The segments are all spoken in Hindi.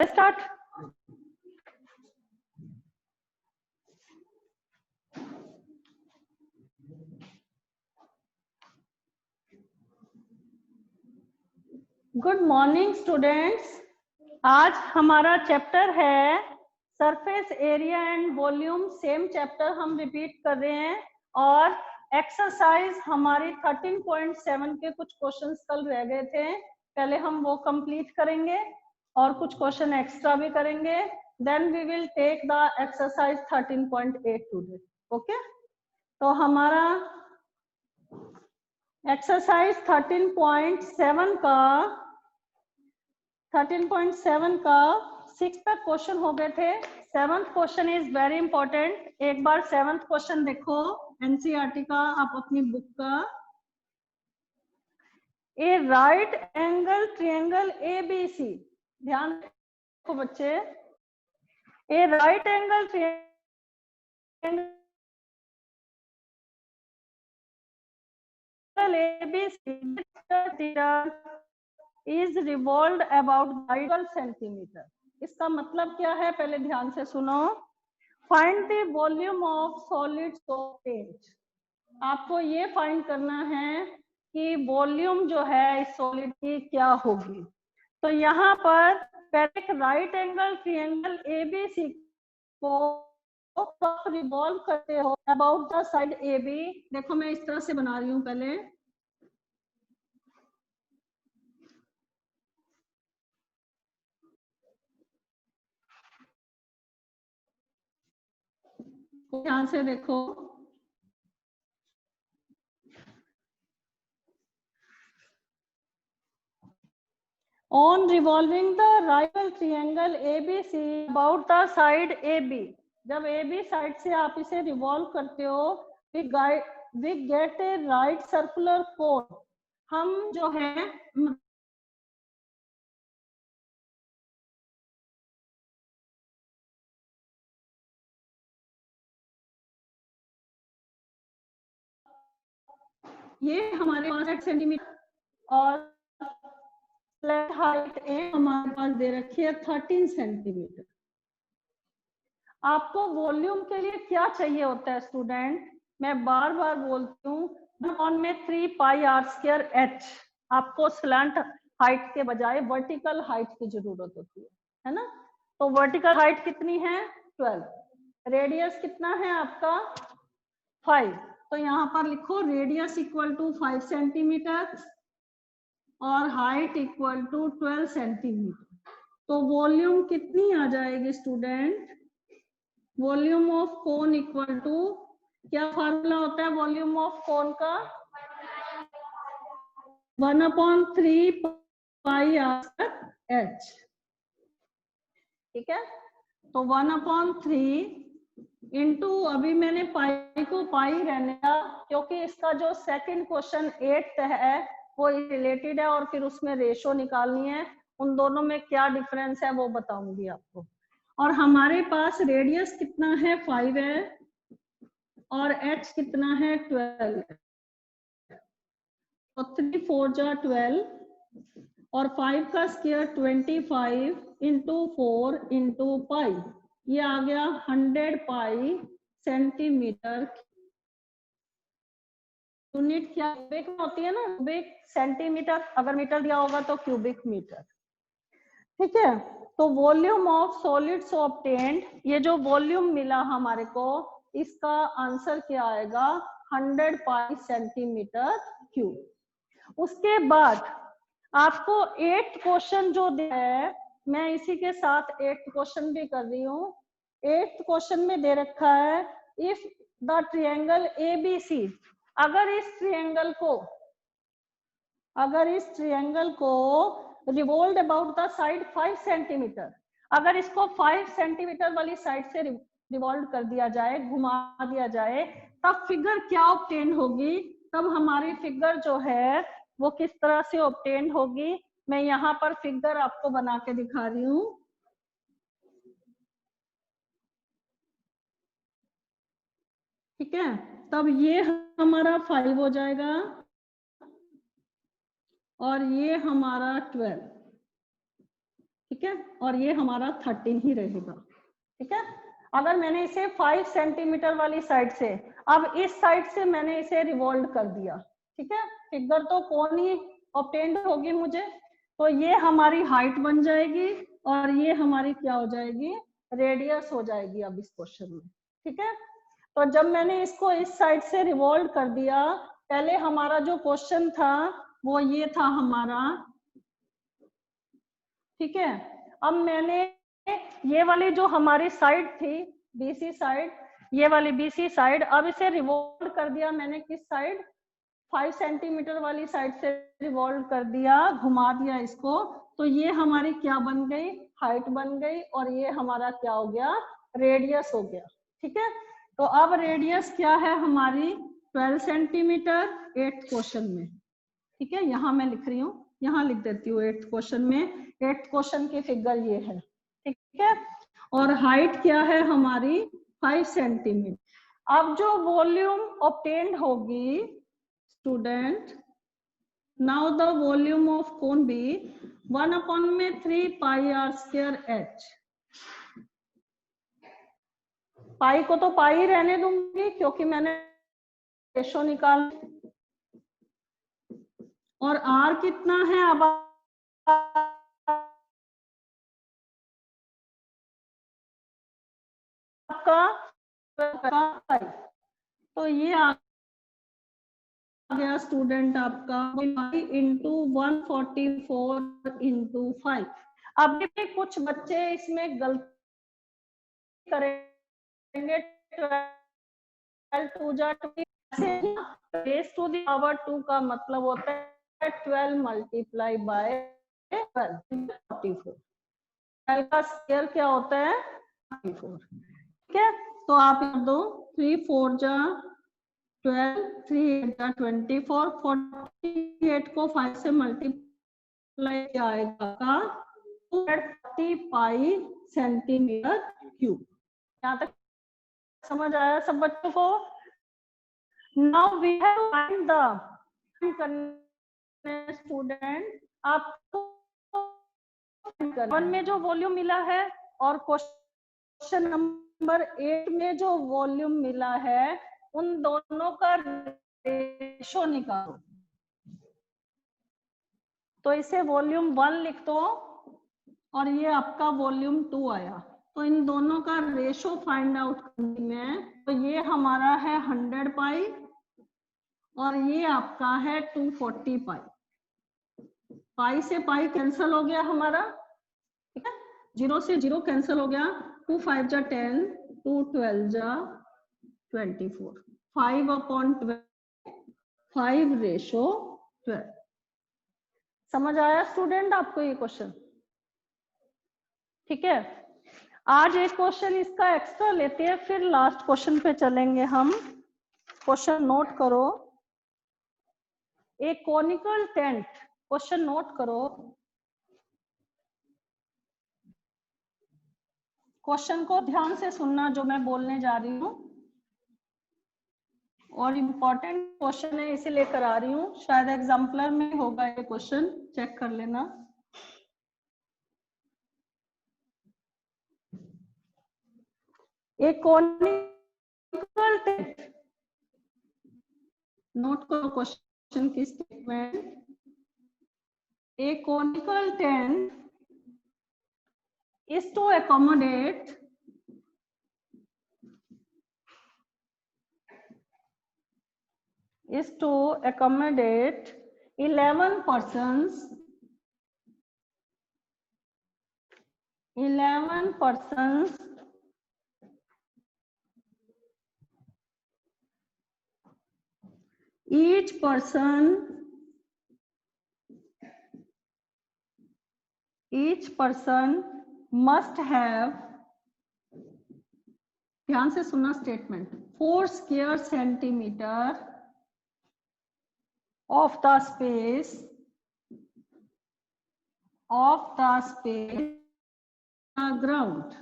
स्टार्ट। Good morning students. आज हमारा चैप्टर है surface area and volume. Same chapter हम रिपीट कर रहे हैं और एक्सरसाइज हमारी 13.7 के कुछ क्वेश्चंस कल रह गए थे, पहले हम वो कंप्लीट करेंगे और कुछ क्वेश्चन एक्स्ट्रा भी करेंगे। Then we will take the exercise 13.8 today. Okay, तो हमारा एक्सरसाइज 13.7 का 6 तक क्वेश्चन हो गए थे। 7th question is very important. एक बार 7th क्वेश्चन देखो एनसीईआरटी का, आप अपनी बुक का। A right angle triangle ABC, ध्यान रखो बच्चे। A right angle triangle ABC is revolved about 12 centimetre. इसका मतलब क्या है, पहले ध्यान से सुनो। Find the volume of solid सोपेंट। आपको ये फाइंड करना है कि वॉल्यूम जो है इस सॉलिड की क्या होगी। तो यहाँ पर पहले एक राइट एंगल ट्रायंगल एबीसी को रिवॉल्व करते हो अबाउट द साइड AB। देखो मैं इस तरह से बना रही हूँ, पहले ध्यान से देखो। On revolving the right triangle ABC about the side AB, जब AB साइड से आप इसे रिवॉल्व करते हो, we get a right circular cone। हम जो है ये हमारे पास 8 सेंटीमीटर और फ्लैट हाइट ए हमारे पास दे रखी है 13 सेंटीमीटर। आपको वॉल्यूम के लिए क्या चाहिए होता है स्टूडेंट, मैं बार बार बोलती हूँ, ऑन में 3 पाई आर स्क्वायर एच। आपको स्लैंट हाइट के बजाय वर्टिकल हाइट की जरूरत होती है ना। तो वर्टिकल हाइट कितनी है 12, रेडियस कितना है आपका 5। तो यहाँ पर लिखो रेडियस इक्वल टू 5 सेंटीमीटर और हाइट इक्वल टू 12 सेंटीमीटर। तो वॉल्यूम कितनी आ जाएगी student, volume of cone equal to, क्या फार्मूला होता है वॉल्यूम ऑफ कोन का, 1/3 पाई आर एच। ठीक है, तो 1/3 इंटू, अभी मैंने पाई को पाई रहने का, क्योंकि इसका जो सेकंड क्वेश्चन 8th है वो रिलेटेड है और फिर उसमें रेशो निकालनी है। उन दोनों में क्या डिफरेंस है वो बताऊंगी आपको। और हमारे पास रेडियस कितना है 5 है और h कितना है 12। तो 3 4 जा 12 और 5 का स्क्वायर 25 इंटू 4 इंटू पाई, ये आ गया 100 पाई सेंटीमीटर। यूनिट क्या क्यूबिक में होती है ना, क्यूबिक सेंटीमीटर, अगर मीटर दिया होगा तो क्यूबिक मीटर। ठीक है, तो वॉल्यूम ऑफ सॉलिड्स ऑब्टेन्ड, ये जो वॉल्यूम मिला हमारे को, इसका आंसर क्या आएगा 100 पाई सेंटीमीटर क्यूब। उसके बाद आपको 8th क्वेश्चन जो दिया है, मैं इसी के साथ 8th क्वेश्चन भी कर रही हूँ। 8th क्वेश्चन में दे रखा है इफ द ट्रायंगल एबीसी, अगर इस ट्रायंगल को revolve about the side 5 centimetre, अगर इसको 5 सेंटीमीटर वाली साइड से रिवॉल्व कर दिया जाए, घुमा दिया जाए, तब फिगर क्या ऑब्टेन होगी, तब हमारी फिगर जो है वो किस तरह से ऑब्टेन होगी। मैं यहाँ पर फिगर आपको बना के दिखा रही हूँ। ठीक है, तब ये हमारा 5 हो जाएगा और ये हमारा 12। ठीक है, और ये हमारा 13 ही रहेगा। ठीक है, अगर मैंने इसे 5 सेंटीमीटर वाली साइड से, अब इस साइड से मैंने इसे रिवॉल्व कर दिया, ठीक है, फिगर तो कौन ही ऑब्टेन्ड होगी मुझे, तो ये हमारी हाइट बन जाएगी और ये हमारी क्या हो जाएगी, रेडियस हो जाएगी अब इस क्वेश्चन में। ठीक है, तो जब मैंने इसको इस साइड से रिवॉल्व कर दिया, पहले हमारा जो क्वेश्चन था वो ये था हमारा, ठीक है, अब मैंने ये वाली जो हमारी साइड थी बीसी साइड, ये वाली बीसी साइड, अब इसे रिवॉल्व कर दिया मैंने किस साइड, 5 सेंटीमीटर वाली साइड से रिवॉल्व कर दिया, घुमा दिया इसको, तो ये हमारी क्या बन गई, हाइट बन गई, और ये हमारा क्या हो गया, रेडियस हो गया। ठीक है, तो अब रेडियस क्या है हमारी 12 सेंटीमीटर 8th क्वेश्चन में। ठीक है, यहाँ मैं लिख रही हूँ, यहाँ लिख देती हूँ 8th क्वेश्चन में, 8th क्वेश्चन की फिगर ये है। ठीक है, और हाइट क्या है हमारी 5 सेंटीमीटर। अब जो वॉल्यूम ऑब्टेन्ड होगी student, now the volume of cone be 1/3 pi are square h. Pi को तो पाई रहने दूंगी क्योंकि मैंने रेशो निकाल, और आर कितना है, अब आपका, तो ये आ गया स्टूडेंट आपका इंटू 144 इंटू 5। अब भी कुछ बच्चे इसमें गलती करेंगे, 12 2 जा रेज़ टू द पावर 2 का मतलब होता है 12 मल्टीप्लाई बाय 44, 12 का स्क्वायर क्या होता है 44। ठीक है, तो आप दो 3 4 जा 12, 3 8 जा 24, 48 को 5 से मल्टीप्लाई किया आएगा का 240 पाई सेंटीमीटर क्यूब। यहाँ तक समझ आया सब बच्चों को? Now we have find the student, आपको वन में जो वॉल्यूम मिला है और क्वेश्चन नंबर 8 में जो वॉल्यूम मिला है, उन दोनों का रेशो निकालो। तो इसे वॉल्यूम 1 लिख दो और ये आपका वॉल्यूम 2 आया, तो इन दोनों का रेशो फाइंड आउट करने में, तो ये हमारा है 100 पाई और ये आपका है 240 पाई। पाई से पाई कैंसिल हो गया हमारा, ठीक है, 0 से 0 कैंसिल हो गया, 2 5 जा 10, 2 12 जा 24, 5/12, 5 रेशो 12। समझ आया स्टूडेंट आपको ये क्वेश्चन? ठीक है, आज एक क्वेश्चन इसका एक्स्ट्रा लेते हैं, फिर लास्ट क्वेश्चन पे चलेंगे हम। क्वेश्चन नोट करो, एक कॉनिकल टेंट, क्वेश्चन नोट करो, क्वेश्चन को ध्यान से सुनना जो मैं बोलने जा रही हूँ, और इम्पोर्टेंट क्वेश्चन है इसे लेकर आ रही हूँ, शायद एग्जाम्पलर में होगा ये क्वेश्चन, चेक कर लेना। एक कॉनिकल टेंट, नोट करो क्वेश्चन की statement, a conical tent is to accommodate is to accommodate 11 persons, 11 persons each person must have, ध्यान से सुनना statement, 4 square centimeter of the space ground।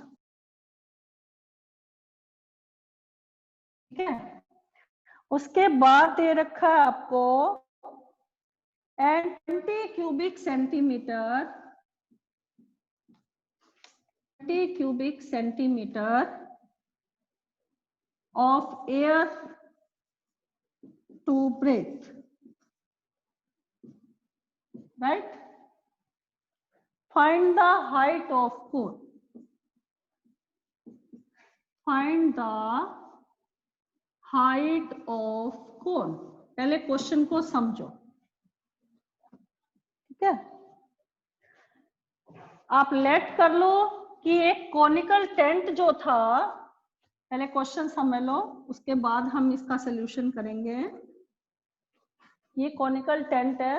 ठीक है, उसके बाद दे रखा है आपको and 20 cubic centimeter 20 cubic centimeter of air to breathe, right? Find the height of cone. Find the height of cone. पहले क्वेश्चन को समझो, ठीक है? आप लेट कर लो कि एक कॉनिकल टेंट जो था, पहले क्वेश्चन समझ लो, उसके बाद हम इसका सॉल्यूशन करेंगे। ये कॉनिकल टेंट है,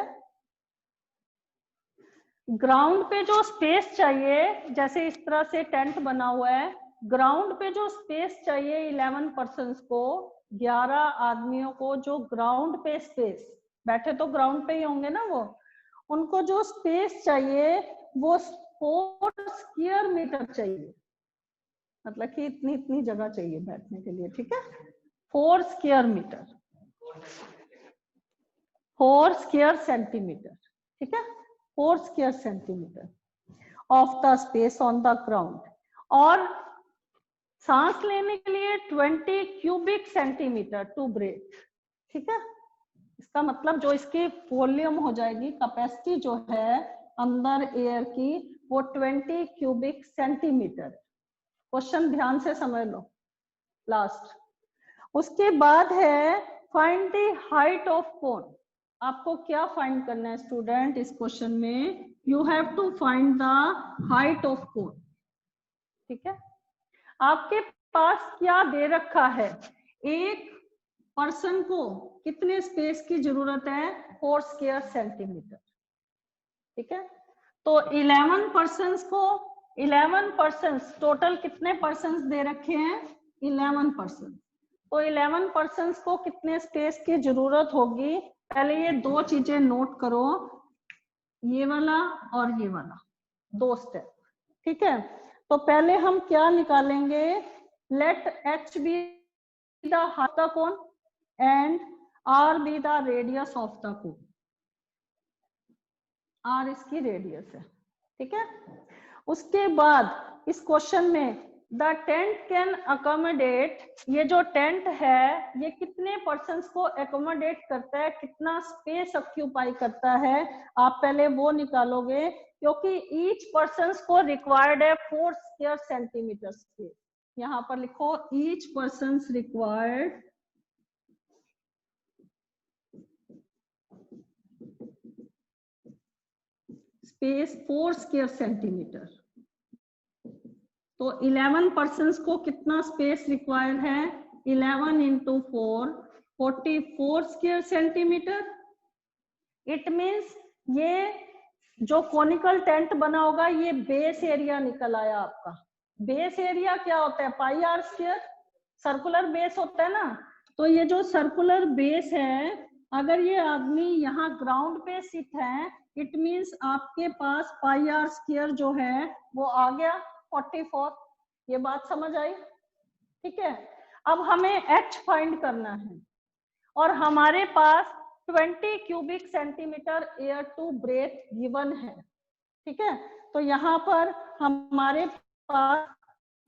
ग्राउंड पे जो स्पेस चाहिए, जैसे इस तरह से टेंट बना हुआ है, ग्राउंड पे जो स्पेस चाहिए 11 पर्सन्स को, 11 आदमियों को जो ग्राउंड पे स्पेस, बैठे तो ग्राउंड पे ही होंगे ना वो, उनको जो स्पेस चाहिए वो 4 स्क्वायर मीटर चाहिए, मतलब कि इतनी इतनी जगह चाहिए बैठने के लिए, ठीक है? 4 स्क्वायर मीटर, 4 स्क्वायर सेंटीमीटर, ठीक है? 4 square centimetre of the space on the ground, और सांस लेने के लिए 20 क्यूबिक सेंटीमीटर टू ब्रीथ, ठीक है? इसका मतलब जो इसकी वॉल्यूम हो जाएगी, कैपेसिटी जो है अंदर एयर की, वो 20 क्यूबिक सेंटीमीटर। क्वेश्चन ध्यान से समझ लो लास्ट। उसके बाद है find the height of cone. आपको क्या फाइंड करना है स्टूडेंट इस क्वेश्चन में? You have to find the height of cone, ठीक है? आपके पास क्या दे रखा है? एक पर्सन को कितने स्पेस की जरूरत है? 4 स्क्वायर सेंटीमीटर, ठीक है? तो 11 पर्सन्स को, 11 पर्सन्स टोटल कितने पर्सन्स दे रखे हैं? 11 पर्सन। तो 11 पर्सन्स को कितने स्पेस की जरूरत होगी? पहले ये दो चीजें नोट करो, ये वाला और ये वाला, दो स्टेप, ठीक है? तो पहले हम क्या निकालेंगे? Let H be the height of the cone and R be the radius of the cone. R इसकी रेडियस है, ठीक है? उसके बाद इस क्वेश्चन में द टेंट कैन अकोमोडेट, ये जो टेंट है ये कितने पर्सन्स को अकोमोडेट करता है, कितना स्पेस ऑक्यूपाई करता है, आप पहले वो निकालोगे, क्योंकि ईच पर्सन्स को रिक्वायर्ड है 4 स्क्वायर सेंटीमीटर स्पेस। यहाँ पर लिखो each persons required space 4 square centimetre. तो 11 पर्सन्स को कितना स्पेस रिक्वायर्ड है? 11 into 4, 44 square centimetre. It means ये जो कॉनिकल टेंट बना होगा, ये बेस एरिया निकल आया आपका। बेस एरिया क्या होता है? पाई आर स्क्वायर। सर्कुलर बेस होता है ना, तो ये जो सर्कुलर बेस है, अगर ये आदमी यहाँ ग्राउंड पे सिट है, इट मीन्स आपके पास पाई आर स्क्वायर जो है वो आ गया 44। ये बात समझ आई? ठीक है। अब हमें h फाइंड करना है और हमारे पास 20 cubic centimetre air to breathe given है, ठीक है? तो यहाँ पर हमारे पास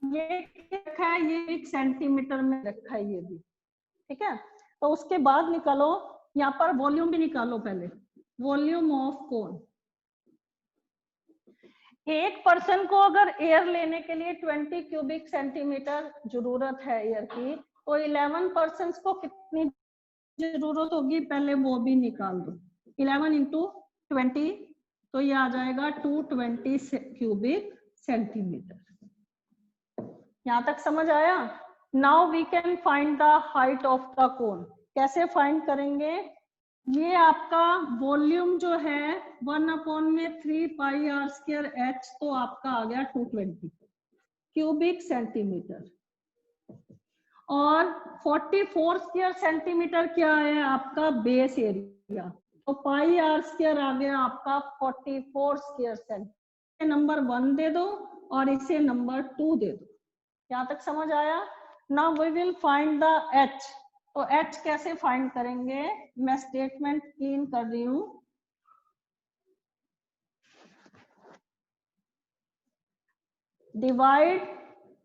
ये रखा है, ये एक सेंटीमीटर में रखा है ये भी, ठीक है? तो उसके बाद निकालो, यहाँ पर वॉल्यूम भी निकालो पहले, वॉल्यूम ऑफ कोन। एक पर्सन को अगर एयर लेने के लिए 20 क्यूबिक सेंटीमीटर जरूरत है एयर की, तो 11 पर्सन को कितनी जरूरत होगी पहले वो भी निकाल दो। 11 इंटू 20, तो ये आ जाएगा 220 क्यूबिक सेंटीमीटर। यहाँ तक समझ आया? Now we can find the height of the cone. कैसे फाइंड करेंगे? ये आपका वॉल्यूम जो है 1/3 पाई आर स्क्वायर एच, तो आपका आ गया 220 क्यूबिक सेंटीमीटर, और 44 स्क्वायर सेंटीमीटर क्या है आपका? Base area. तो पाई आर स्क्वायर आ गया आपका 44 स्क्वायर सेंटीमीटर। नंबर 1 दे दो और इसे नंबर 2 दे दो। यहाँ तक समझ आया? Now we will find the H. तो एच कैसे फाइंड करेंगे? मैं स्टेटमेंट क्लीन कर रही हूं। Divide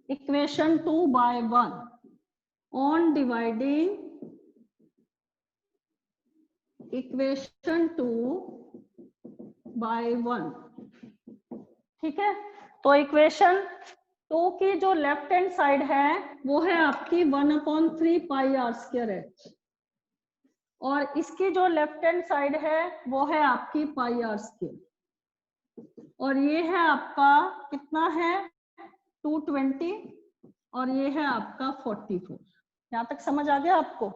equation 2 by 1. On dividing equation 2 by 1, ठीक है। तो इक्वेशन 2 की जो लेफ्ट हैंड साइड है वो है आपकी 1/3 पाई आर स्क्वायर एच, और इसकी जो लेफ्ट हैंड साइड है वो है आपकी पाई आर स्क्वायर, और ये है आपका कितना है 220, और ये है आपका 44। यहाँ तक समझ आ गया आपको?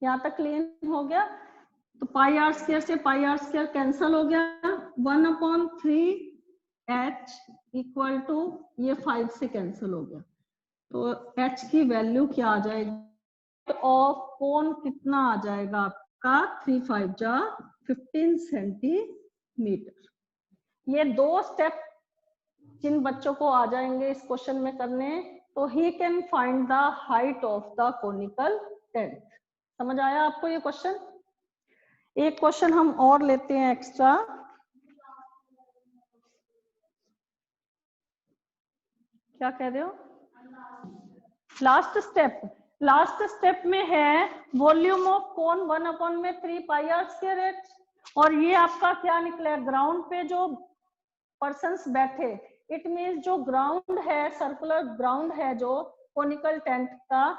यहाँ तक क्लियर हो गया? तो पाई आर स्क्वायर से पाई आर स्क्वायर कैंसल हो गया, 1/3 h इक्वल टू ये 5 से कैंसिल हो गया, तो h की वैल्यू क्या आ जाएगी ऑफ कोन कितना आ जाएगा आपका 3 5 जा 15 सेंटीमीटर। ये दो स्टेप जिन बच्चों को आ जाएंगे इस क्वेश्चन में करने, तो he can find the height of the conical tent. समझ आया आपको ये क्वेश्चन? एक क्वेश्चन हम और लेते हैं एक्स्ट्रा। क्या कह रहे हो? लास्ट स्टेप में है volume of cone 1/3 pi are square H, और ये आपका क्या निकला है ग्राउंड पे जो पर्सन्स बैठे, इट मीन्स जो ग्राउंड है सर्कुलर ग्राउंड है जो कोनिकल टेंट का,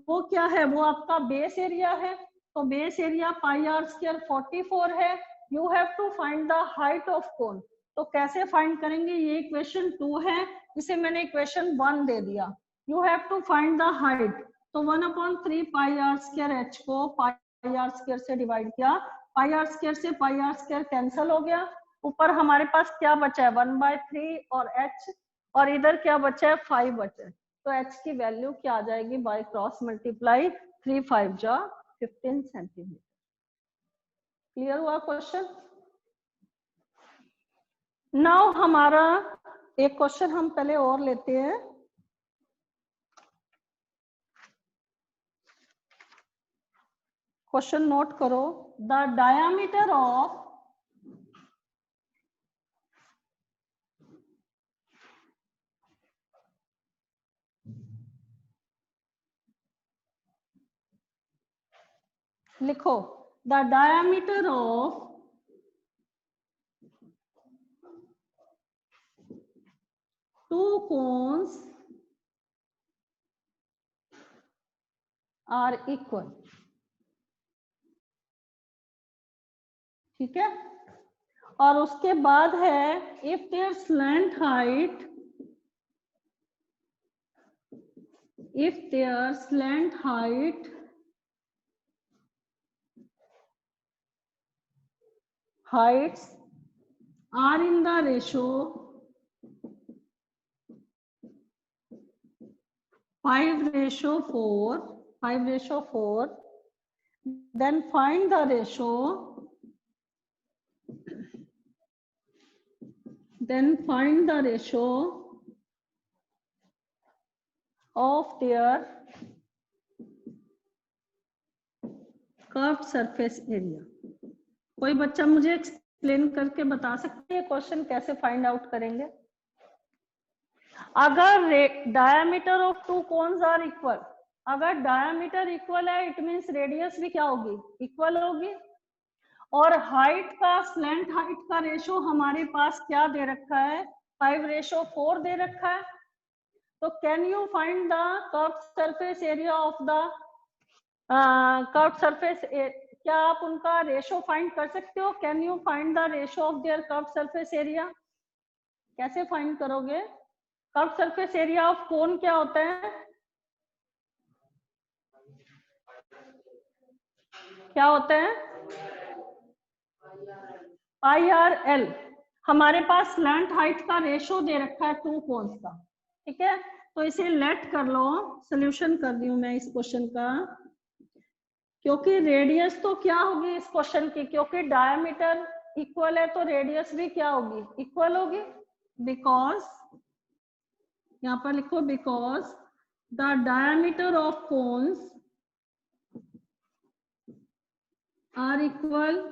वो क्या है, वो आपका बेस एरिया है। तो base area pi are square 44 है। You have to find the height of cone. तो कैसे फाइंड करेंगे? ये इक्वेशन 2 है, इसे मैंने इक्वेशन 1 दे दिया। You have to find the height, तो 1/3 पाई आर स्क्वायर एच को पाई आर स्क्वायर से डिवाइड किया, पाई आर स्क्वायर से पाई आर स्क्वायर कैंसिल हो गया, ऊपर हमारे पास क्या बचा है 1/3 और h, और इधर क्या बचा है 5 बचा है। तो h की वैल्यू क्या आ जाएगी बाय क्रॉस मल्टीप्लाई 3 5 जा 15 सेंटीमीटर। क्लियर हुआ क्वेश्चन? नाउ हमारा एक क्वेश्चन हम पहले और लेते हैं। क्वेश्चन नोट करो। द डायामीटर ऑफ लिखो, the diameter of two cones are equal। ठीक है, और उसके बाद है if their slant height, if their slant heights are in the ratio 5:4, then find the ratio of their curved surface area। कोई बच्चा मुझे एक्सप्लेन करके बता सकते हैं क्वेश्चन कैसे फाइंड आउट करेंगे? अगर diameter of two cones are equal, अगर डायमीटर इक्वल है इट मींस रेडियस भी क्या होगी, इक्वल होगी, और हाइट का स्लैंट हाइट का रेशो हमारे पास क्या दे रखा है 5:4 दे रखा है। तो can you find the curved surface area of the curved surface, क्या आप उनका रेशो फाइंड कर सकते हो? Can you find the ratio of their curved surface area? कैसे फाइंड करोगे? Curved surface area of cone क्या होता है? क्या होता है? पाई आर एल। हमारे पास स्लैंट हाइट का रेशो दे रखा है टू कोन्स का। ठीक है, तो इसे लेट कर लो, सोल्यूशन कर दी हूं मैं इस क्वेश्चन का। क्योंकि रेडियस तो क्या होगी इस क्वेश्चन की, क्योंकि डायमीटर इक्वल है तो रेडियस भी क्या होगी, इक्वल होगी। बिकॉज यहाँ पर लिखो because the diameter of cones are equal,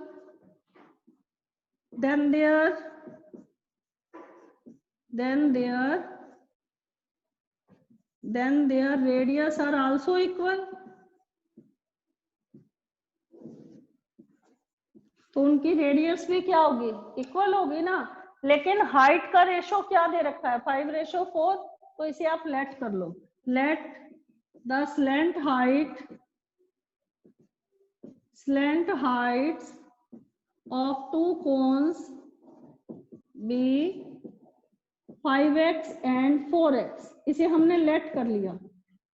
then their then their radius are also equal, तो उनकी रेडियस भी क्या होगी, इक्वल होगी ना। लेकिन हाइट का रेशो क्या दे रखा है, 5:4, तो इसे आप लेट कर लो, let the slant heights of two cones be 5x and 4x। इसे हमने लेट कर लिया,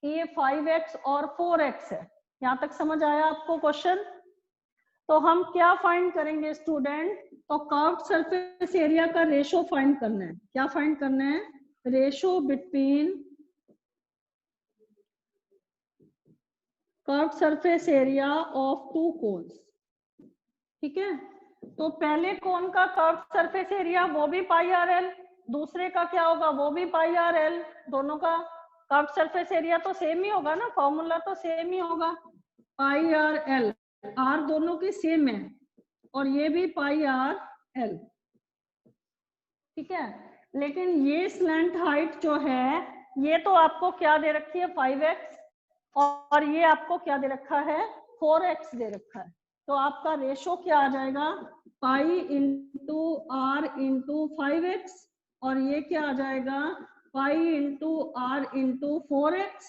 ये 5x और 4x है। यहां तक समझ आया आपको क्वेश्चन? तो हम क्या फाइंड करेंगे स्टूडेंट, तो कर्व्ड सरफेस एरिया का रेशो फाइंड करना है। क्या फाइंड करना है, ratio between curved surface area of two cons. ठीक है, तो पहले कोन का कर्व्ड सरफेस एरिया वो भी πRL, दूसरे का क्या होगा, वो भी πRL। दोनों का कर्व्ड सरफेस एरिया तो सेम ही होगा ना, फॉर्मूला तो सेम ही होगा, πRL। आर दोनों की सेम है और ये भी πRL। ठीक है, लेकिन ये स्लैंट हाइट जो है ये तो आपको क्या दे रखी है, 5x, और ये आपको क्या दे रखा है, 4x दे रखा है। तो आपका रेशो क्या आ जाएगा, pi into are into 5x, और ये क्या आ जाएगा, pi into are into 4x।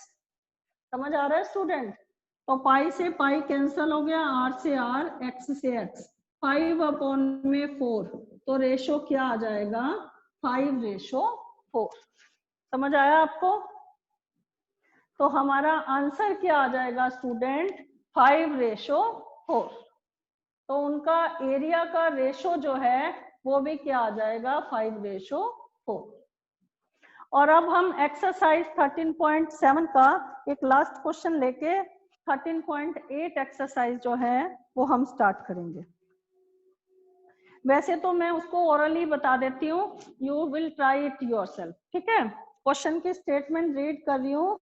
समझ आ रहा है स्टूडेंट? तो पाई से पाई कैंसल हो गया, आर से आर, एक्स से एक्स, 5/4, तो रेशो क्या आ जाएगा, 5:4। समझ आया आपको? तो हमारा आंसर क्या आ जाएगा स्टूडेंट, 5:4। तो उनका एरिया का रेशो जो है वो भी क्या आ जाएगा, 5:4। और अब हम एक्सरसाइज 13.7 का एक लास्ट क्वेश्चन लेके 13.8 एक्सरसाइज जो है वो हम स्टार्ट करेंगे। वैसे तो मैं उसको ओरली बता देती हूँ, you will try it yourself. ठीक है, क्वेश्चन की स्टेटमेंट रीड कर रही हूँ।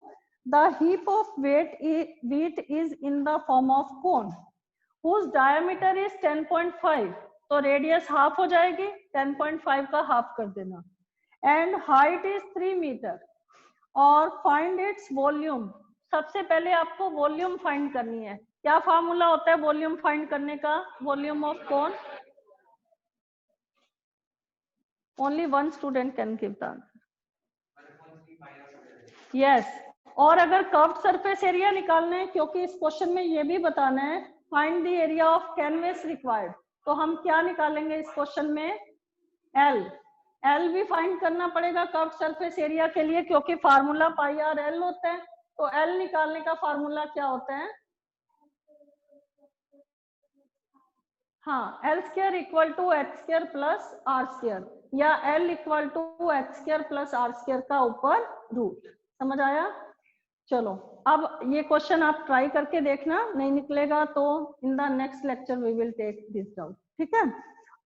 The heap of wheat is in the form of cone whose diameter is 10.5, तो रेडियस हाफ हो जाएगी, 10.5 का हाफ कर देना, एंड हाइट इज 3 मीटर, और फाइंड इट्स वॉल्यूम। सबसे पहले आपको वॉल्यूम फाइंड करनी है। क्या फार्मूला होता है वॉल्यूम फाइंड करने का, volume of cone? Only one student can give the answer. Yes, और अगर कर्व्ड सरफेस एरिया निकालना है, क्योंकि इस क्वेश्चन में ये भी बताना है find the area of canvas required, तो हम क्या निकालेंगे इस क्वेश्चन में, एल भी फाइंड करना पड़ेगा कर्व्ड सरफेस एरिया के लिए, क्योंकि फार्मूला πRL होता है। तो एल निकालने का फार्मूला क्या होता है, हाँ, L² = H² प्लस R², या L = H² प्लस R² का ऊपर रूट। समझ आया? चलो अब ये क्वेश्चन आप ट्राई करके देखना, नहीं निकलेगा तो in the next lecture we will take this doubt. ठीक है,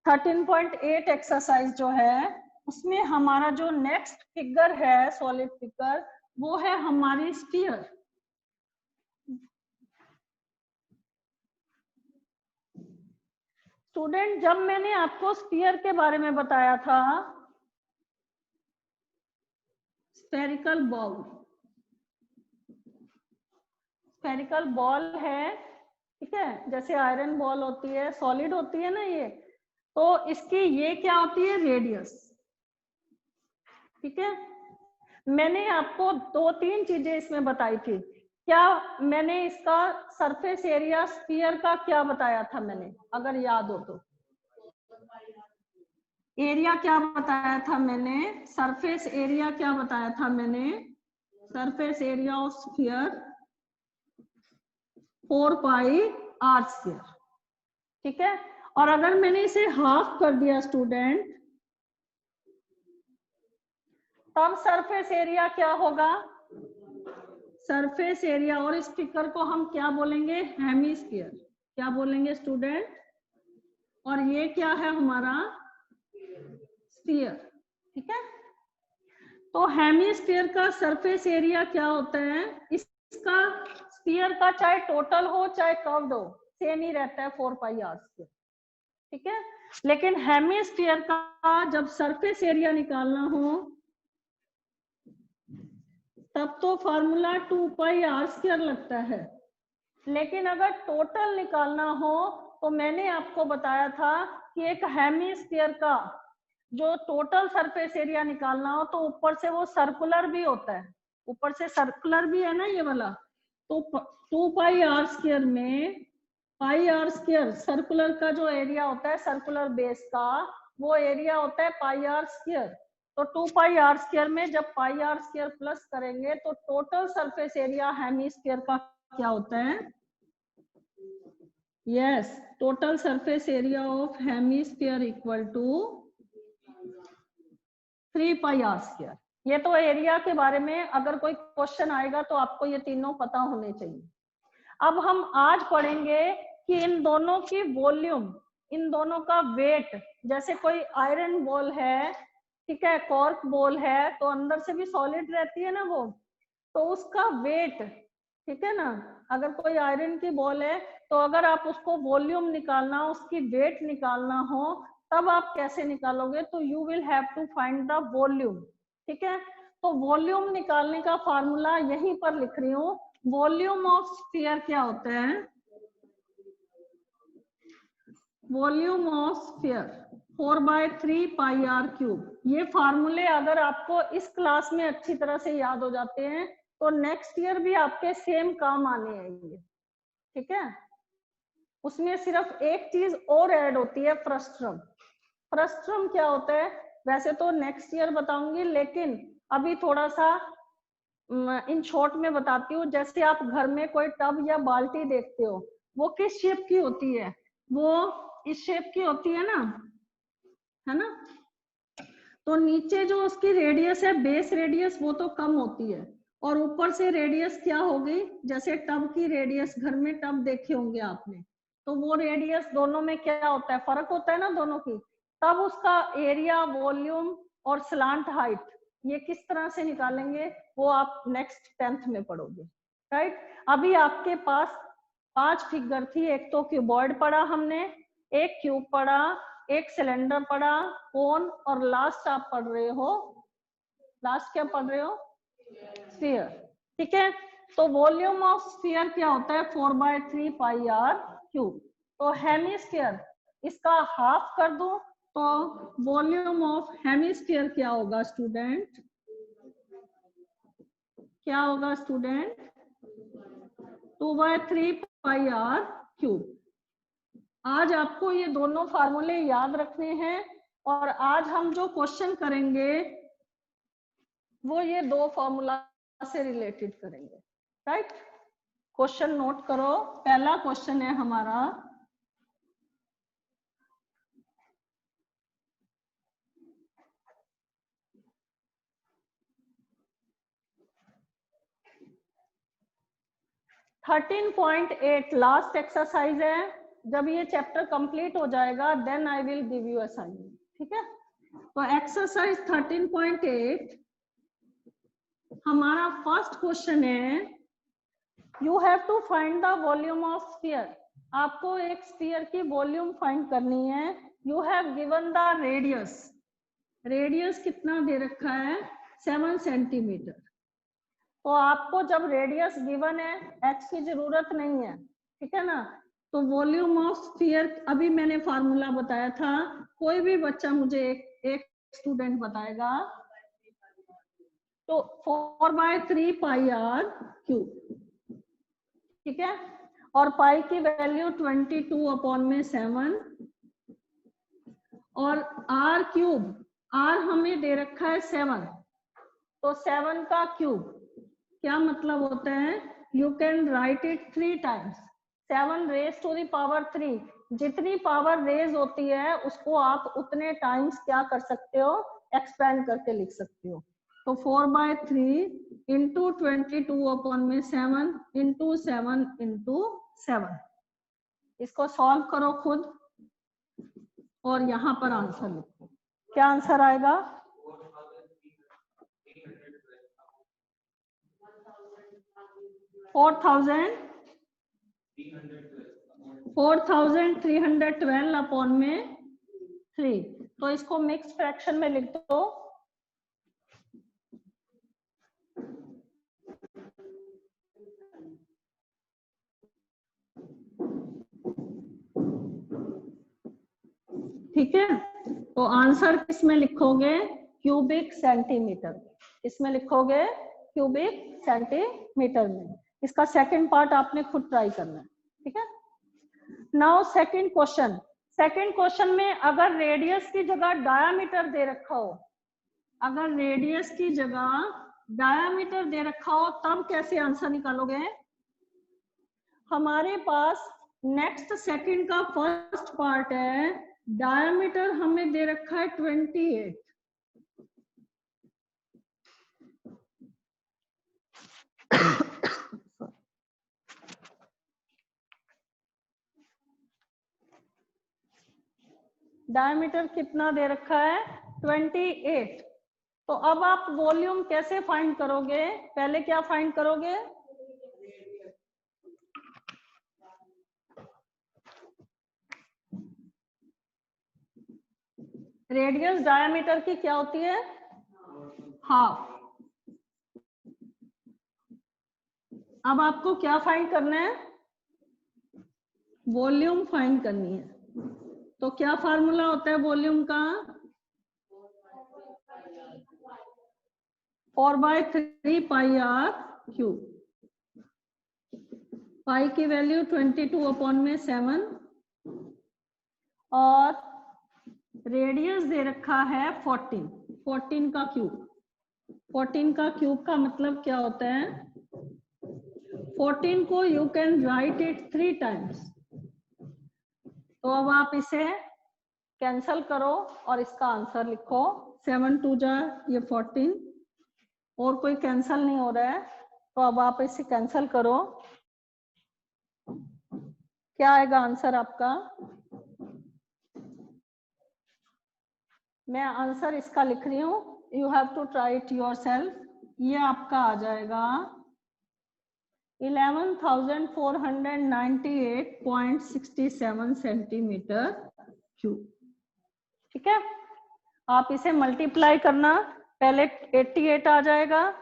13.8 एक्सरसाइज जो है उसमें हमारा जो नेक्स्ट फिगर है, सॉलिड फिगर, वो है हमारी स्फीयर। स्टूडेंट, जब मैंने आपको स्फीयर के बारे में बताया था, स्फेरिकल बॉल है, ठीक है, जैसे आयरन बॉल होती है, सॉलिड होती है ना ये, तो इसकी ये क्या होती है, रेडियस। ठीक है, मैंने आपको 2-3 चीजें इसमें बताई थी। क्या मैंने इसका सरफेस एरिया स्फीयर का क्या बताया था मैंने, अगर याद हो तो? एरिया क्या बताया था मैंने, सरफेस एरिया क्या बताया था मैंने, surface area of sphere 4πr²। ठीक है, और अगर मैंने इसे हाफ कर दिया स्टूडेंट, तब सरफेस एरिया क्या होगा, सरफेस एरिया, और इस फिगर को हम क्या बोलेंगे, हेमिस्फीयर। क्या बोलेंगे स्टूडेंट, और ये क्या है हमारा, स्फीयर। ठीक है, तो हेमिस्फीयर का सरफेस एरिया क्या होता है, इसका स्फीयर का चाहे टोटल हो चाहे कर्व्ड हो, सेम ही रहता है, 4πr²। ठीक है, लेकिन हेमिस्फीयर का जब सरफेस एरिया निकालना हो तब तो फॉर्मूला 2 पाई आर स्क्वायर लगता है। लेकिन अगर टोटल निकालना हो तो मैंने आपको बताया था कि एक हेमिस्फीयर का जो टोटल सरफेस एरिया निकालना हो तो ऊपर से वो सर्कुलर भी होता है, ऊपर से सर्कुलर भी है ना ये वाला। तो 2 पाई आर स्क्वायर में पाई आर स्क्वायर सर्कुलर का जो एरिया होता है, सर्कुलर बेस का वो एरिया होता है पाई आर स्क्वायर। तो 2 पाई आर स्क्वायर में जब पाई आर स्क्वायर प्लस करेंगे तो टोटल सरफेस एरिया हेमिस्फीयर का क्या होता है? Yes, total surface area of hemisphere equal to 3 pi are square. ये तो एरिया के बारे में अगर कोई क्वेश्चन आएगा तो आपको ये तीनों पता होने चाहिए। अब हम आज पढ़ेंगे कि इन दोनों की वॉल्यूम, इन दोनों का वेट, जैसे कोई आयरन बॉल है, ठीक है, कॉर्क बॉल है, तो अंदर से भी सॉलिड रहती है ना वो, तो उसका वेट, ठीक है ना, अगर कोई आयरन की बॉल है तो अगर आप उसको वॉल्यूम निकालना, उसकी वेट निकालना हो तब आप कैसे निकालोगे? तो you will have to find the volume, ठीक है। तो वॉल्यूम निकालने का फार्मूला यहीं पर लिख रही हूँ। वॉल्यूम ऑफ स्फीयर क्या होता है? Volume of sphere 4/3 pi R cube. ये फार्मूले अगर आपको इस क्लास में अच्छी तरह से याद हो जाते हैं तो नेक्स्ट ईयर भी आपके सेम काम आने आएंगे, ठीक है। उसमें सिर्फ एक चीज और ऐड होती है, फ्रस्ट्रम। फ्रस्ट्रम क्या होता है वैसे तो नेक्स्ट ईयर बताऊंगी, लेकिन अभी थोड़ा सा इन शॉर्ट में बताती हूँ। जैसे आप घर में कोई टब या बाल्टी देखते हो, वो किस शेप की होती है? वो इस शेप की होती है ना। तो नीचे जो उसकी रेडियस है, बेस रेडियस, वो तो कम होती है, और ऊपर से रेडियस क्या होगी? जैसे टब की रेडियस, घर में टब देखे होंगे आपने, तो वो रेडियस दोनों में क्या होता है? फर्क होता है ना दोनों की। तब उसका एरिया, वॉल्यूम और स्लांट हाइट ये किस तरह से निकालेंगे वो आप नेक्स्ट 10th में पढ़ोगे, राइट। अभी आपके पास 5 फिगर थी। एक तो क्यूबॉइड पढ़ा हमने, एक क्यूब पढ़ा, एक सिलेंडर पढ़ा, कोन, और लास्ट आप पढ़ रहे हो, लास्ट क्या पढ़ रहे हो? स्फीयर, ठीक है। तो वॉल्यूम ऑफ स्फीयर क्या होता है? 4/3 पाई आर क्यूब। तो हेमिस्फीयर इसका हाफ कर दो तो वॉल्यूम ऑफ हेमिस्फीयर क्या होगा स्टूडेंट? क्या होगा स्टूडेंट? 2/3 पाई आर क्यूब। आज आपको ये दोनों फार्मूले याद रखने हैं, और आज हम जो क्वेश्चन करेंगे वो ये दो फार्मूला से रिलेटेड करेंगे, राइट। क्वेश्चन नोट करो। पहला क्वेश्चन है हमारा, थर्टीन 13.8 लास्ट एक्सरसाइज है। जब ये चैप्टर कंप्लीट हो जाएगा then I will give you assignment, ठीक है। तो एक्सरसाइज 13.8 हमारा फर्स्ट क्वेश्चन है, you have to find the volume of sphere. आपको एक स्फीयर की वॉल्यूम फाइंड करनी है। You have given the radius, radius कितना दे रखा है? 7 सेंटीमीटर। तो आपको जब रेडियस गिवन है, एच की जरूरत नहीं है, ठीक है ना। तो वॉल्यूम ऑफ स्फीयर, अभी मैंने फार्मूला बताया था, कोई भी बच्चा मुझे एक स्टूडेंट बताएगा। तो 4/3 पाई आर क्यूब, ठीक है। और पाई की वैल्यू 22/7, और आर क्यूब, आर हमें दे रखा है 7, तो 7 का क्यूब क्या मतलब होता है? You can write it 3 times. 7 raise to the power 3, जितनी पावर रेज होती है उसको आप उतने टाइम्स क्या कर सकते हो? एक्सपेंड करके लिख सकते हो। तो 4/3 इंटू 22/7 इंटू 7 इंटू 7। इसको सॉल्व करो खुद और यहाँ पर आंसर लिखो। क्या आंसर आएगा? 4,312 अपॉन में 3। तो इसको मिक्स फ्रैक्शन में लिख दो। ठीक है, तो आंसर किसमें लिखोगे? Cubic centimetre. इसमें लिखोगे क्यूबिक सेंटीमीटर में। इसका सेकंड पार्ट आपने खुद ट्राई करना है, ठीक है। Now second question. Second question में अगर रेडियस की जगह डायामीटर दे रखा हो, अगर रेडियस की जगह डायामीटर दे रखा हो, तब कैसे आंसर निकालोगे? हमारे पास नेक्स्ट सेकंड का फर्स्ट पार्ट है, डायामीटर हमें दे रखा है 28। डायमीटर कितना दे रखा है? 28। तो अब आप वॉल्यूम कैसे फाइंड करोगे? पहले क्या फाइंड करोगे? रेडियस डायमीटर की क्या होती है? हाफ। अब आपको क्या फाइंड करना है? वॉल्यूम फाइंड करनी है। तो क्या फार्मूला होता है वॉल्यूम का? 4/3 पाई आर क्यूब। पाई की वैल्यू 22/7 और रेडियस दे रखा है 14। 14 का क्यूब। 14 का क्यूब का मतलब क्या होता है? 14 को you can write it 3 times. तो अब आप इसे कैंसल करो और इसका आंसर लिखो। 7 2 जा ये 14, और कोई कैंसल नहीं हो रहा है, तो अब आप इसे कैंसल करो। क्या आएगा आंसर आपका? मैं आंसर इसका लिख रही हूँ, you have to try it yourself. ये आपका आ जाएगा 11,498.67 सेंटीमीटर क्यूब। ठीक है, आप इसे मल्टीप्लाई करना। पहले 88 आ जाएगा,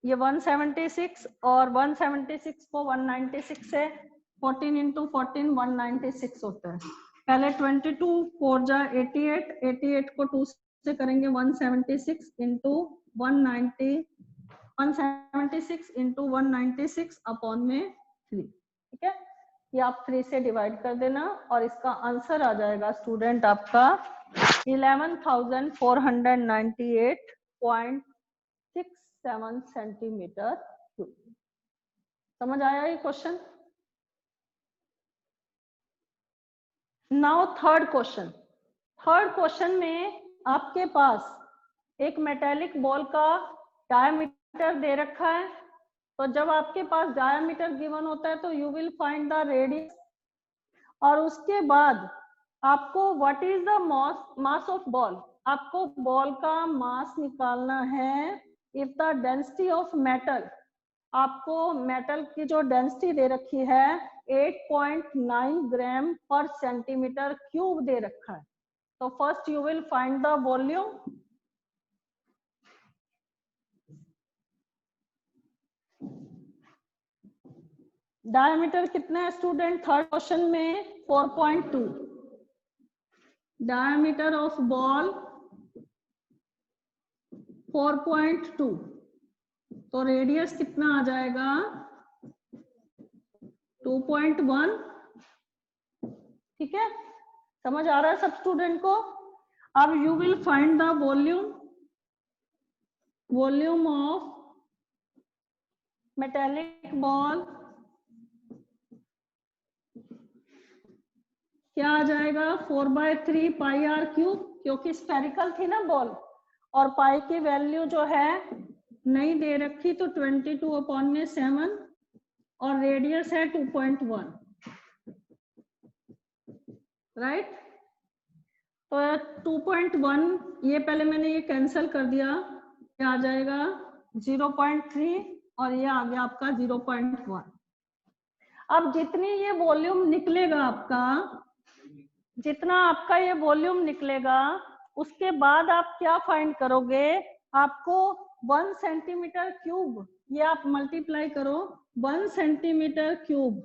ये 176, और 176 को 196 से 14 इंटू 14 196 होता है। पहले 22 4 जा 88, 88 को 2 से करेंगे 176 इंटू 176 इंटू 196 अपॉन में 3। ठीक है, ये आप 3 से डिवाइड कर देना और इसका आंसर आ जाएगा स्टूडेंट आपका 11,498.67 सेंटीमीटर क्यूब। समझ आया ये question? Now third question. Third question में आपके पास एक मेटेलिक बॉल का डायमीटर दे रखा है। तो जब आपके पास डायमीटर गिवन होता है तो you will find the radius, और उसके बाद आपको what is the mass of ball, आपको बॉल का मास निकालना है। If the density of metal, आपको मेटल की जो डेंसिटी दे रखी है 8.9 ग्राम पर सेंटीमीटर क्यूब दे रखा है। तो first you will find the volume. Diameter कितना है स्टूडेंट थर्ड क्वेश्चन में? 4.2। डायमीटर ऑफ बॉल 4.2, तो रेडियस कितना आ जाएगा? 2.1। ठीक है, समझ आ रहा है सब स्टूडेंट को? अब you will find the volume. Volume of metallic ball क्या आ जाएगा? 4/3 पाई आर क्यूब, क्योंकि स्फेरिकल थी ना बॉल, और पाई की वैल्यू जो है नहीं दे रखी, तो 22/7 और रेडियस है 2.1, राइट। तो 2.1 ये पहले मैंने ये कैंसिल कर दिया, ये आ जाएगा 0.3 और ये आ गया आपका 0.1। अब जितनी ये वॉल्यूम निकलेगा आपका, जितना आपका ये वॉल्यूम निकलेगा, उसके बाद आप क्या फाइंड करोगे? आपको 1 सेंटीमीटर क्यूब, ये आप मल्टीप्लाई करो, 1 सेंटीमीटर क्यूब,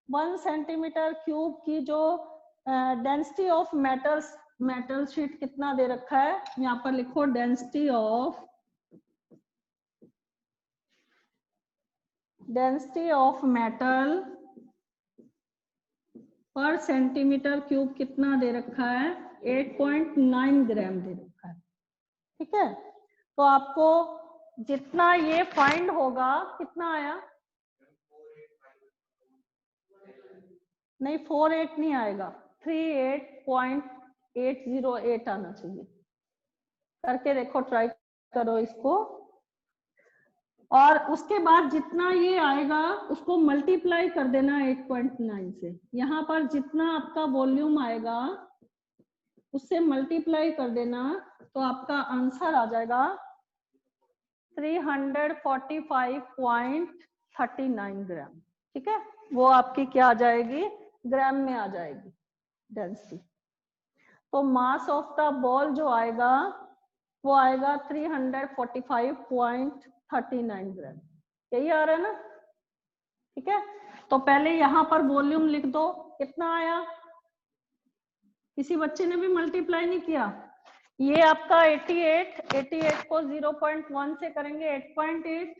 1 सेंटीमीटर क्यूब की जो density of metals, metal sheet कितना दे रखा है, यहाँ पर लिखो डेंसिटी ऑफ मेटल पर सेंटीमीटर क्यूब कितना दे रखा है, 8.9 ग्राम दे रखा है। ठीक है, तो आपको जितना ये फाइंड होगा, कितना आया, नहीं 48 नहीं आएगा, 38.808 आना चाहिए। करके देखो, ट्राई करो इसको, और उसके बाद जितना ये आएगा उसको मल्टीप्लाई कर देना 8.9 से। यहाँ पर जितना आपका वॉल्यूम आएगा उससे मल्टीप्लाई कर देना, तो आपका आंसर आ जाएगा 345.39 ग्राम। ठीक है, वो आपकी क्या आ जाएगी, ग्राम में आ जाएगी डेंसिटी। तो मास ऑफ द बॉल जो आएगा वो आएगा 345.39 ग्राम। यही आ रहा है ना। ठीक है, तो पहले यहाँ पर वॉल्यूम लिख दो, कितना आया, किसी बच्चे ने भी मल्टीप्लाई नहीं किया। ये आपका 88 को 0.1 से करेंगे 8.8,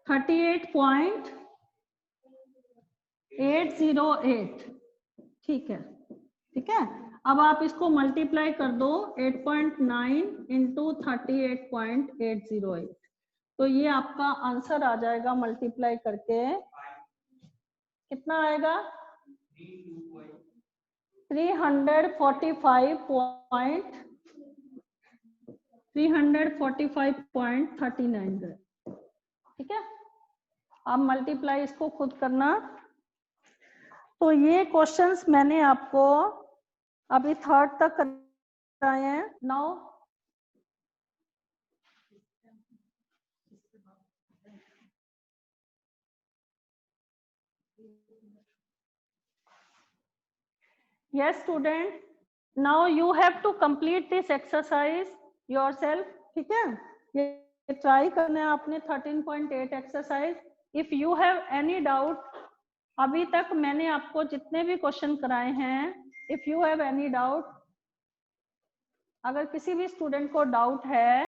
38.808। ठीक है, ठीक है, अब आप इसको मल्टीप्लाई कर दो 8.9 इंटू 38.808, तो ये आपका आंसर आ जाएगा मल्टीप्लाई करके, कितना आएगा, 345.39 ग्राम। ठीक है, आप मल्टीप्लाई इसको खुद करना। तो ये क्वेश्चंस मैंने आपको अभी 3rd तक कराए हैं। Now yes student, now you have to complete this exercise yourself। ठीक है, ये ट्राई करना है आपने 13.8 exercise. If you have any doubt, अभी तक मैंने आपको जितने भी क्वेश्चन कराए हैं, if you have any doubt, अगर किसी भी स्टूडेंट को डाउट है